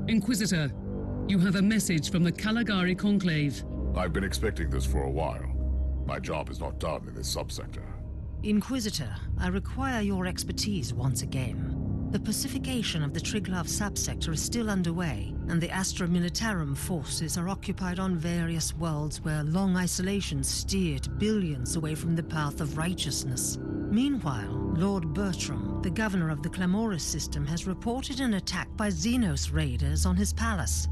Inquisitor, you have a message from the Caligari Conclave. I've been expecting this for a while. My job is not done in this subsector. Inquisitor, I require your expertise once again. The pacification of the Triglav subsector is still underway, and the Astra Militarum forces are occupied on various worlds where long isolation steered billions away from the path of righteousness. Meanwhile, Lord Bertram, the governor of the Clamoris system, has reported an attack by Xenos raiders on his palace.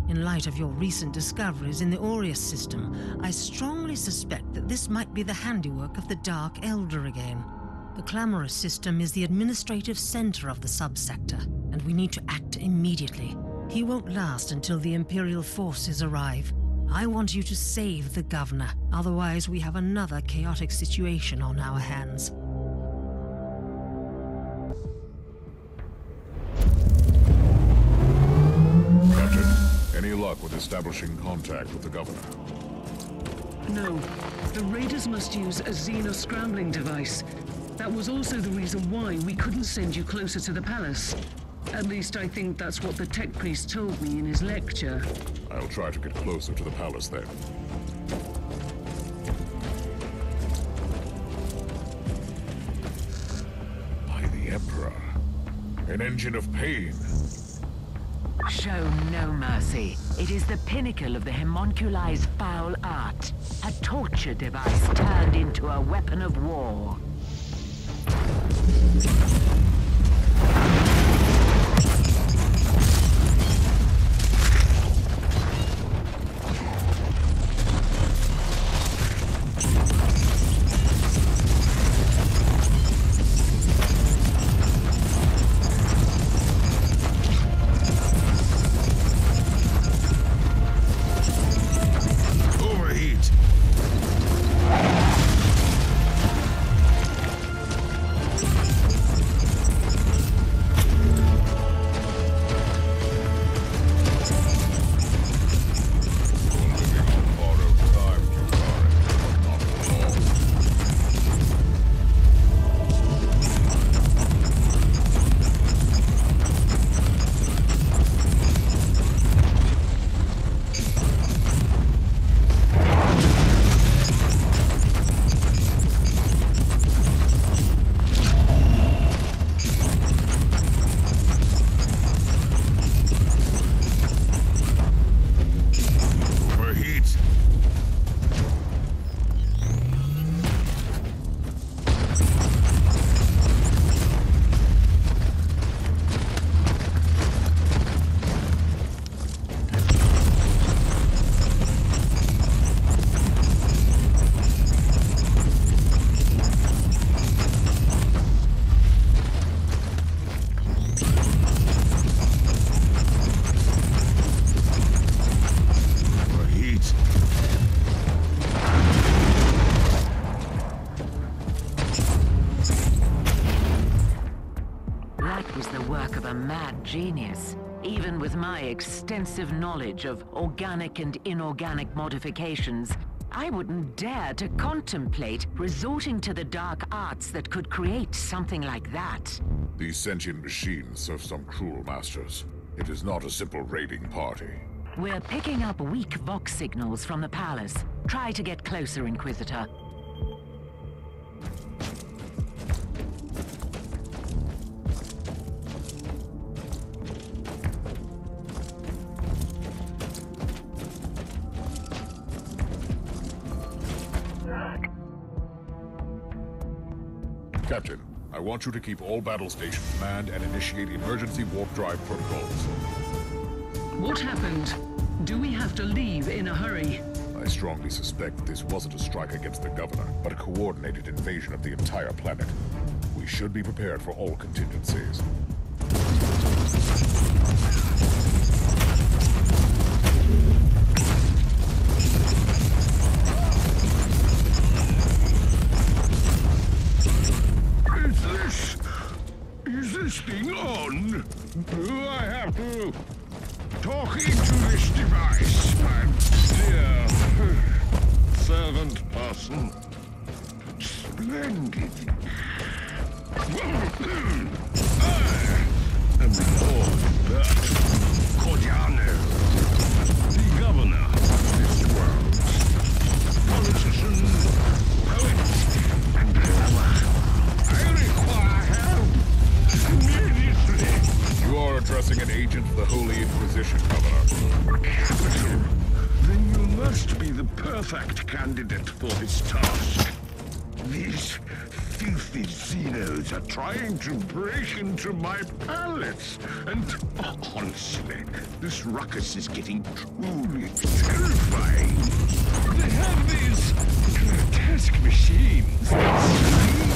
In light of your recent discoveries in the Aureus system, I strongly suspect that this might be the handiwork of the Dark Elder again. The Clamoris system is the administrative center of the subsector, and we need to act immediately. He won't last until the Imperial forces arrive. I want you to save the governor, otherwise we have another chaotic situation on our hands. Captain, any luck with establishing contact with the governor? No. The raiders must use a Xenos scrambling device. That was also the reason why we couldn't send you closer to the palace. At least I think that's what the tech priest told me in his lecture. I'll try to get closer to the palace then. By the Emperor. An engine of pain. Show no mercy. It is the pinnacle of the homunculi's foul art. A torture device turned into a weapon of war. Genius. Even with my extensive knowledge of organic and inorganic modifications, I wouldn't dare to contemplate resorting to the dark arts that could create something like that. These sentient machines serve some cruel masters. It is not a simple raiding party. We're picking up weak Vox signals from the palace. Try to get closer, Inquisitor. Captain, I want you to keep all battle stations manned and initiate emergency warp drive protocols. What happened? Do we have to leave in a hurry? I strongly suspect this wasn't a strike against the governor, but a coordinated invasion of the entire planet. We should be prepared for all contingencies. Is this thing on? Do I have to talk into this device, my dear servant person? Splendid. I am Lord Bert. the Inquisition, Governor. Capital. Then you must be the perfect candidate for this task. These filthy Xenos are trying to break into my palace, and honestly, this ruckus is getting truly terrifying. They have these grotesque machines that scream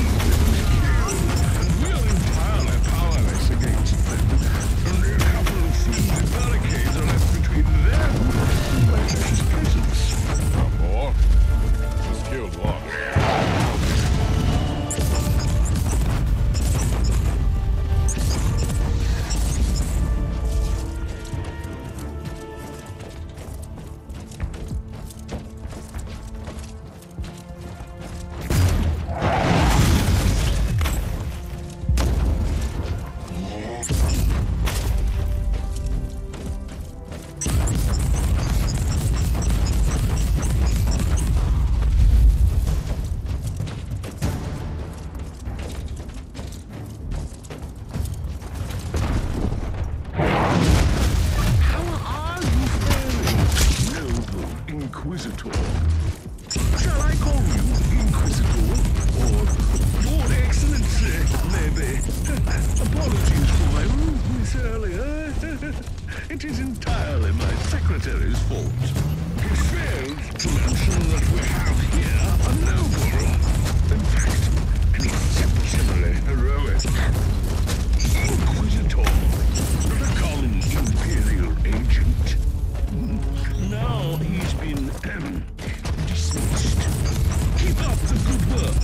and we're entirely powerless against them. Only a couple of flimsy barricades are left between them and my precious presence. Not more. Just killed one. Inquisitor. Shall I call you Inquisitor? Or Your Excellency, maybe? Apologies for my rudeness earlier. It is entirely my secretary's fault. He failed to mention that we have here a noble. In fact, an exceptionally heroic Inquisitor, not a common Imperial agent. Now he's been dismissed. Keep up the good work.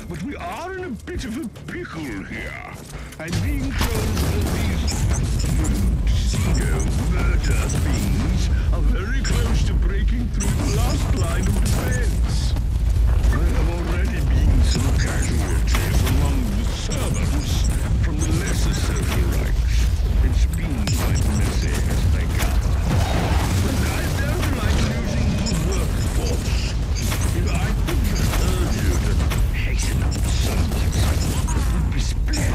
But we are in a bit of a pickle here. I'm being told that these pseudo-murder things are very close to breaking through the last line of defense. There have already been some casualties among the servants from the lesser social ranks. It's been quite messy, as they gather. But I don't like losing good workforce. If I could just urge you to hasten up somewhat, it would be splendid.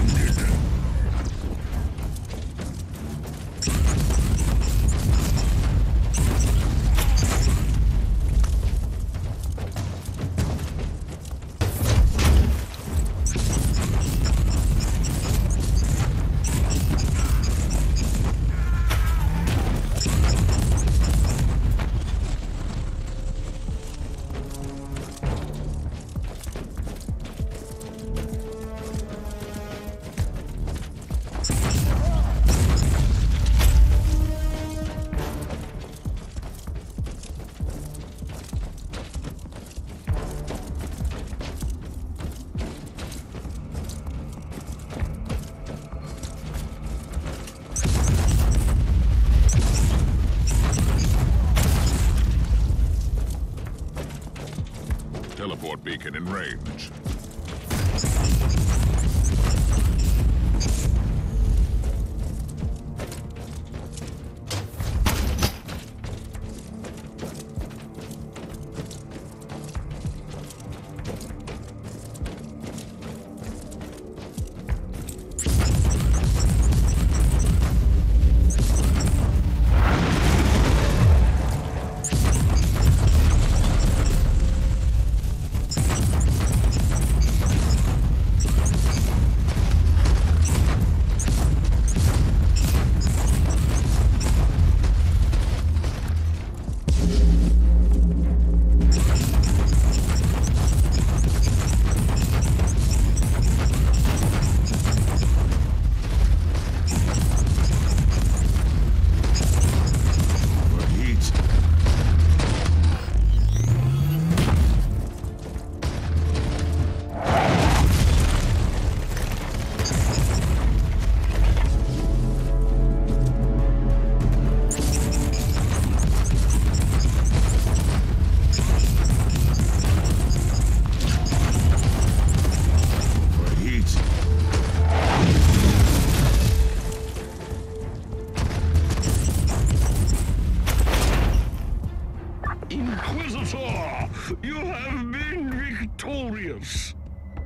range. Inquisitor, you have been victorious.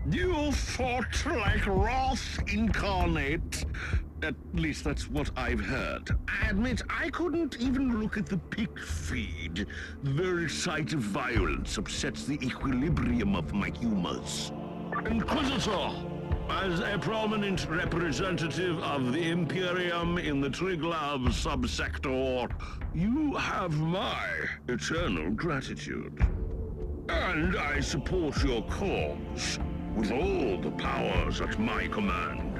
You fought like Wrath incarnate. At least that's what I've heard. I admit I couldn't even look at the pick feed. The very sight of violence upsets the equilibrium of my humors. Inquisitor, as a prominent representative of the Imperium in the Triglav subsector, you have my eternal gratitude. And I support your cause with all the powers at my command.